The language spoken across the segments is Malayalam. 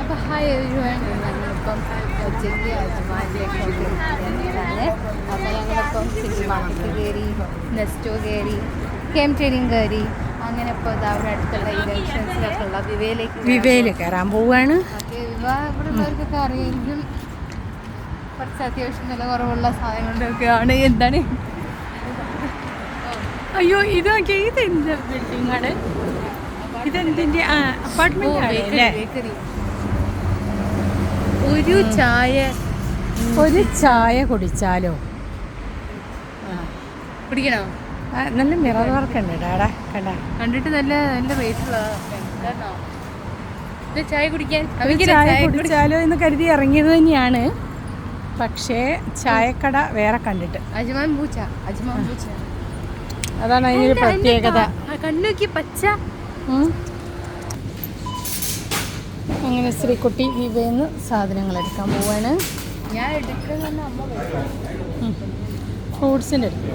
അപ്പോൾ ഹായ് എവരിവൺ, ഞങ്ങളിപ്പം ഉച്ചയ്ക്ക് അജ്മാനിലേക്ക് കൊണ്ടിരിക്കുന്നതാണ്. അപ്പോൾ ഞങ്ങളിപ്പം സിറ്റി മാർക്കറ്റ് കയറി, നെസ്റ്റോ കയറി, KM കയറി, അങ്ങനെ ഇപ്പോൾ അവിടെ അടുത്തുള്ള ഈ ജംഗ്ഷൻസിലൊക്കെ ഉള്ള വിവയിൽ കയറാൻ പോവുകയാണ്. ഓക്കെ, ഇവിടെ ഉള്ളവർക്കൊക്കെ അറിയാമെങ്കിലും കുറച്ച് അത്യാവശ്യം വില കുറവുള്ള സാധനങ്ങളൊക്കെയാണ്. എന്താണ് അയ്യോ ഇത് നോക്കിയാൽ ഇത് എന്ത് ബിൽഡിംഗ് ആണ്? ഇതെന്തിൻ്റെ അപ്പാർട്ട്മെന്റ് ആണല്ലേ? ഒരു ചായ കുടിച്ചാലോ? കുടിക്കണോ? നല്ല മിറർ വർക്ക് ഉണ്ട് ഡാടാ, കണ്ട കണ്ടിട്ട് നല്ല നല്ല റേറ്റുള്ളതാണ്. ചായ കുടിക്കാൻ ചായ കുടിച്ചാലോ എന്ന് കരുതി ഇറങ്ങിയത് തന്നെയാണ്. പക്ഷേ ചായക്കട വേറെ കണ്ടിട്ട് അജ്മാൻ പൂച്ച അതാണ് അതിനൊരു പ്രത്യേകത. കണ്ണുക്കി പച്ച. അങ്ങനെ ശ്രീകുട്ടി വിവേന്ന് സാധനങ്ങൾ എടുക്കാൻ പോവാണ്. ഞാൻ എടുക്കുന്ന അമ്മ ഫ്രൂട്ട്സിൻ്റെ എടുക്കും.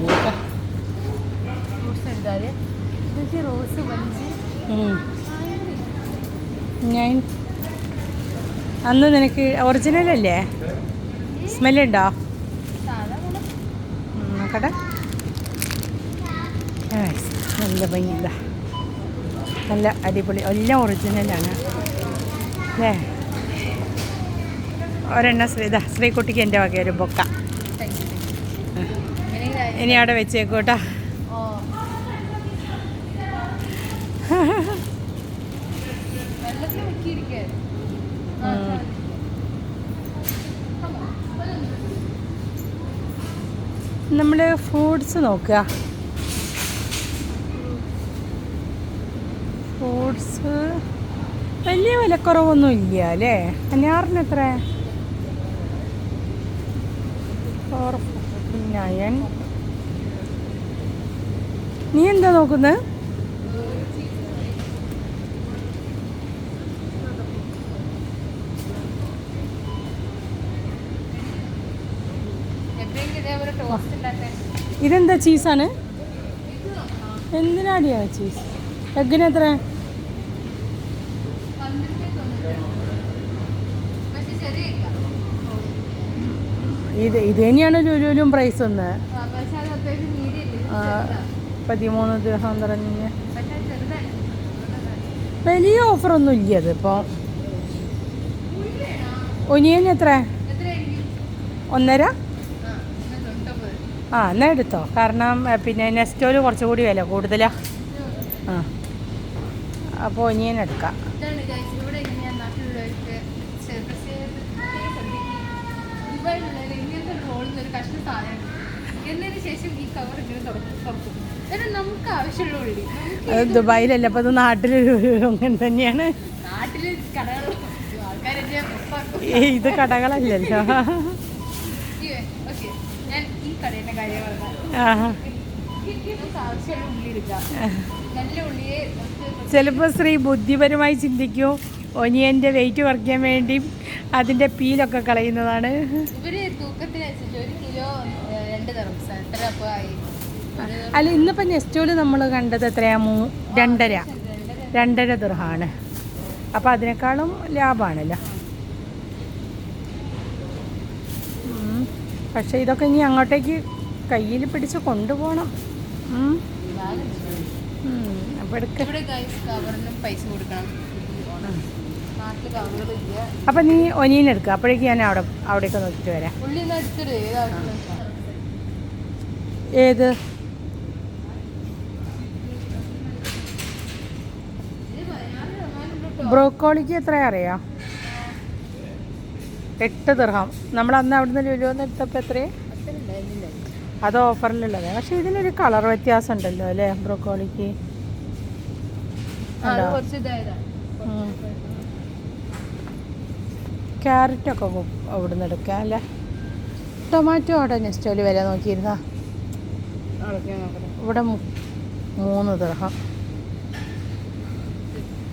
ഫ്രൂട്ട്സ് എടുത്താൽ റോസ് വഞ്ചി. ഞാൻ അന്ന് നിനക്ക് ഒറിജിനൽ അല്ലേ? സ്മെല്ലുണ്ടോ? നോക്കട്ടെ. നല്ല ഭംഗിയില്ല, നല്ല അടിപൊളി, എല്ലാം ഒറിജിനലാണ് അല്ലേ? ഒരെണ്ണ ശ്രീകുട്ടിക്ക് എൻ്റെ വക ഒരു ബൊക്ക. ഇനി അവിടെ വെച്ചേക്കൂട്ടാ. നമ്മൾ ഫ്രൂട്ട്സ് നോക്കുക. ഫ്രൂട്ട്സ് വലിയ വിലക്കുറവൊന്നും ഇല്ല അല്ലേ? അനാറിന് എത്ര? 449. നീ എന്താ നോക്കുന്നത്? ഇതെന്താ ചീസാണ്? എന്തിനാടിയാ ചീസ്? എഗ്ഗിന് എത്ര? ഇത് തന്നെയാണ് ലുലുലും പ്രൈസ് ഒന്ന് 13 ദിർഹം പറഞ്ഞ്. വലിയ ഓഫറൊന്നും ഇല്ല അത് ഇപ്പോൾ. ഒനിയൻ എത്ര? 1.5. എന്നാൽ എടുത്തോ, കാരണം പിന്നെ നെസ്റ്റോല് കുറച്ചുകൂടി വില കൂടുതലാണ്. അപ്പോൾ ഒനിയൻ എടുക്കാം. അത് ദുബായിലല്ല, അപ്പോൾ അത് നാട്ടിൽ അങ്ങനെ തന്നെയാണ്. ഇത് കടകളല്ലല്ലോ. ചിലപ്പോൾ സ്ത്രീ ബുദ്ധിപരമായി ചിന്തിക്കും ഒനിയൻ്റെ വെയിറ്റ് കുറയ്ക്കാൻ വേണ്ടി അതിൻ്റെ പീലൊക്കെ കളയുന്നതാണ്. അല്ല, ഇന്നിപ്പോൾ നെസ്റ്റോല് നമ്മൾ കണ്ടത് എത്രയാ? 2.5 ദിർഹമാണ്. അപ്പോൾ അതിനേക്കാളും ലാഭമാണല്ലോ. പക്ഷേ ഇതൊക്കെ ഇനി അങ്ങോട്ടേക്ക് കയ്യിൽ പിടിച്ച് കൊണ്ടുപോകണം. അപ്പോൾ അപ്പം നീ ഒനിയൻ എടുക്കുക. അപ്പോഴേക്ക് ഞാൻ അവിടേക്ക് നോക്കിയിട്ട് വരാം. ഏത്? ബ്രോക്കോളിക്ക് എത്രയാ അറിയാം? 8 ദിർഹം. നമ്മൾ അന്ന് അവിടുന്ന് ലുലുവെന്ന് എടുത്തപ്പോൾ എത്രയാ? അത് ഓഫറിലുള്ളത്. പക്ഷെ ഇതിനൊരു കളർ വ്യത്യാസം ഉണ്ടല്ലോ അല്ലേ ബ്രോക്കോളിക്ക്? ക്യാരറ്റൊക്കെ അവിടുന്ന് എടുക്കാം അല്ലേ? ടൊമാറ്റോ അവിടെ നെസ്റ്റോല് വില നോക്കിയിരുന്ന ഇവിടെ 3 ദിർഹം.